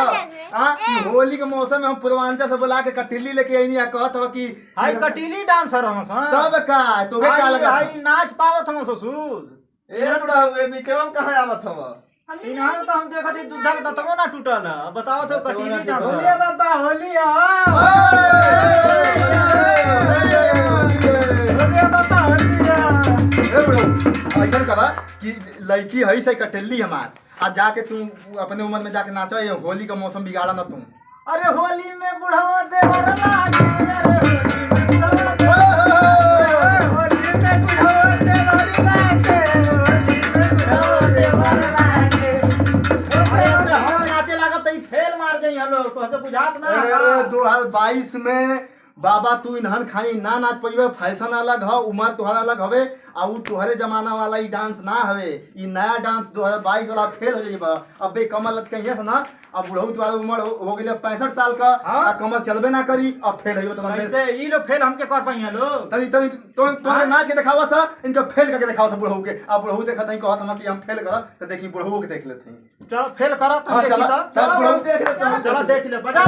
होली के मौसम में हम पूर्वांचल से बुला के कटिली लेके आई कहत हो कि हाय कटिली डांसर हम तब का तोगे क्या लगा हाय नाच पावत हम ससुर ए बुढ़ा हुए बीचवा में कहां आवत हवा इन्हां तो हम देखत दूधा के दतमो ना टूटल बताओ तो कटिली डांसर होली बाबा होली बाबा होली ऐसा करा कि लड़की है से कटिली हमार आज जाके तू अपने उम्र में जाके नाचा ये होली का मौसम बिगाड़ा ना तुम। अरे होली में बुढ़ावा देवर लागे होली में बुढ़ावा देवर लागे होली में बुढ़ावा देवर लागे अरे हम नाचे लागत तई फेल मार गई हम लोग तो बुझात ना। अरे 2022 में बाबा तू इन्हन खाई ना नाच पइबे फैशन अलग ह उम्र तुहरा अलग हवे आ उ तुहरे जमाना वाला ई डांस ना हवे ई नया डांस 2022 वाला फेल हो जाइबा। अब बे कमर लचकइए से ना अब बुढ़ऊ तुहरा उम्र हो गेले 65 साल का आ कमर चलबे ना करी अब फेल होइबो तो ऐसे ई लोग फेल हमके कर पाई लो तनी तनी तो नाच के दिखावा सा इनका फेल करके दिखावा सा बुढ़ऊ के अब बुढ़ऊ देखत हई कहत हम कि हम फेल करब त देखी बुढ़ऊ के देख लेत हई चलो फेल करा तो देखी चलो चलो बुढ़ऊ देख ले चलो देख ले बजा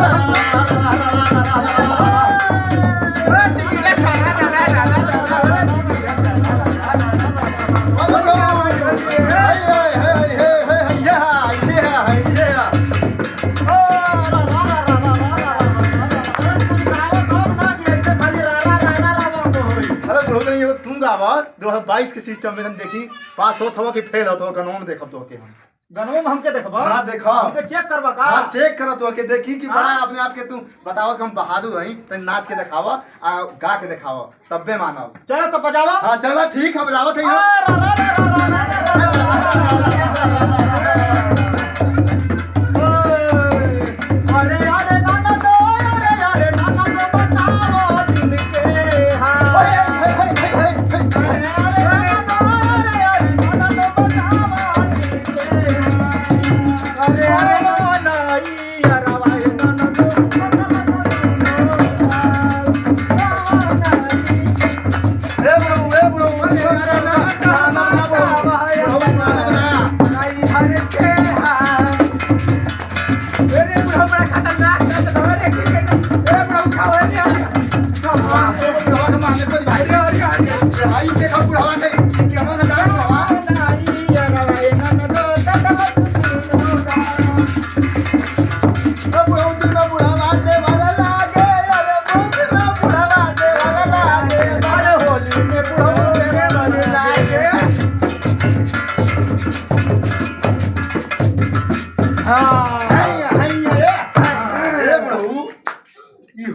आवाज 2022 के सिस्टम में हम देखी पास होत हो कि फेल होत हो गनोम देखब तो के हम गनोम हमके देखबा हां देखो हमके चेक करबा का हां चेक करब तो के देखी कि बड़ा अपने आप के तू बताओ कि हम बहादुर हई त नाच के दिखावा आ गा के दिखावा तबे मानब। चलो तो बजावा हां चलो ठीक है बजावत हई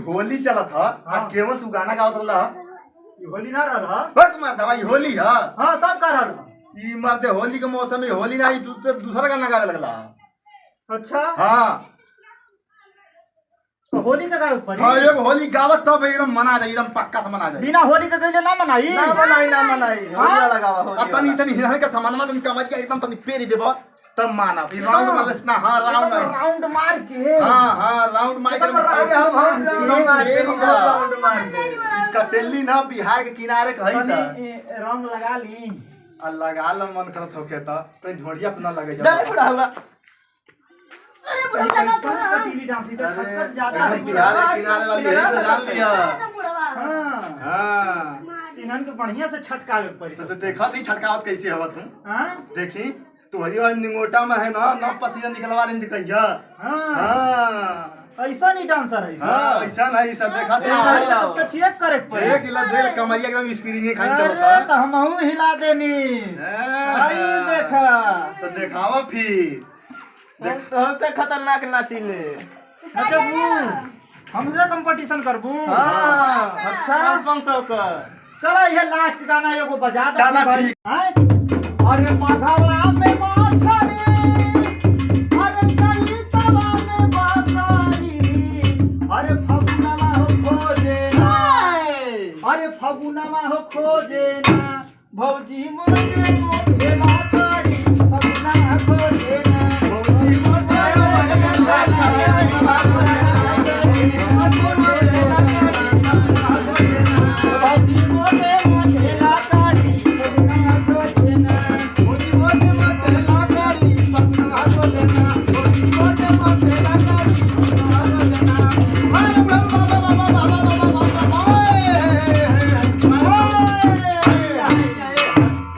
होली चलत ह आ केवल तू गाना गावत रहला होली ना रहल बस मार दवाई होली ह हां तब का रहल ई मर्दे होली के मौसम में होली ना दूसरा गाना गावे लगला। अच्छा हां तो होली का गावे पड़ी हाँ एक होली गावत तब एकदम मना जाए एकदम पक्का से मना जाए बिना होली का गईले ना मनाई ना मनाई होली वाला गावा अब होली तनी वाला। तनी हिरन के सामान तनी कमरिया एकदम तनी पेरी देबो तब माना ई राउंड मारले ना हां राउंड राउंड मार के हां राउंड मार के आगे हम एकदम पेरी दा राउंड मार दे। कटेली ना बिहार के किनारे कहीं सा रंग लगा ली आ लगा ल मन करत होके त तो ढोड़िया पे ना लगे जा डांस उड़ाला। अरे बुढ़वा लगा तो ना कटीली डांसी तो अरे खत्म ज्यादा है बिहार के किनारे वाली यही से जान लिया बुढ़वा हां हां इन्हन के बढ़िया से छटकावे पड़ी तो देखा थी छटकावत कैसे हवा तू हां देखी तू हरी वाली निंगोटा में है ना ना पसीना निकलवा लेंगे कहिया हां हां ऐसा नहीं डांसर है हां ऐसा नहीं सब देखा हाँ। था तब तो चेक करे के पड़ी एक किलो देख कमरिया एकदम स्प्रिंग खाई अरे चलता तो हमहू हिला देनी आई देखा तो दिखावा फिर तो हमसे खतरनाक नाचिले। नचबू हमसे कंपटीशन करबू हाँ अच्छा। 500 का। चलो ये लास्ट गाना एगो बजा दे चला भाई। ठीक। हैं? अरे माघवा में माछरी अरे चैतवा में बाजारी अरे फगुनवा हो खोजे ना अरे फगुनवा हो खोजे ना भौजी मोरे मोरे लाचारी फगुनवा खोजे ना भौजी मोरे भौजी मोरे मोरे लाचारी फगुनवा खोजे ना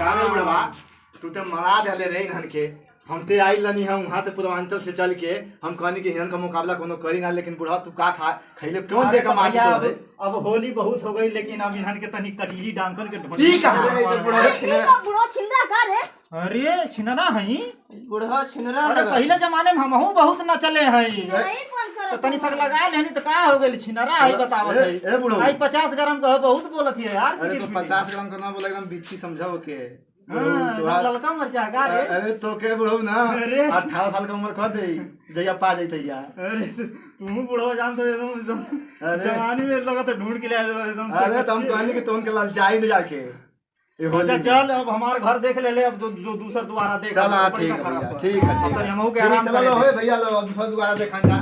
तू तो मरा दे रे इन्हन के हम ते आई लनी हम वहां से पूर्वांचल से चल के हम कहनी कि हिरन का मुकाबला कोनो करी ना लेकिन बुढ़ा तू का खा खैले कौन दे का माटी तो रे अब होली बहुत हो गई लेकिन अब इन्हन के तनी कटीली डांसन के ठीक है। बुढ़वा छिंदा का रे अरे छिनरा हई बुढ़वा छिनरा अरे लगा। पहले जमाने में हमहू बहुत नचले हई नहीं कौन तो करत तनी सक लगा लेनी तो का हो गेल छिनरा हई बतावत हई ए बुढ़ऊ। आई 50 ग्राम का बहुत बोलत है यार अरे तो 50 ग्राम का ना बोला एकदम बिच्छी समझाओ के हां तोहार- ललका मरचा का रे अरे तो के बुढ़ऊ ना अरे। 18 साल का उम्र कर दे जइया पा जइते यार अरे तू बुढ़वा जान तो एकदम अरे। जवानी में लगा तो ढूंढ के ले आए एकदम अरे तो हम कहनी कि तुम के ललचाई न जाके ये हो अच्छा चल अब हमार घर देख ले अब जो दूसर दोबारा देख चल हाँ तो ठीक बड़ी है खराब भैया पर। ठीक है अब ठीक तो है हमहू के ठीक, आराम चलो करे लो भैया लो दूसरा दोबारा देखा जा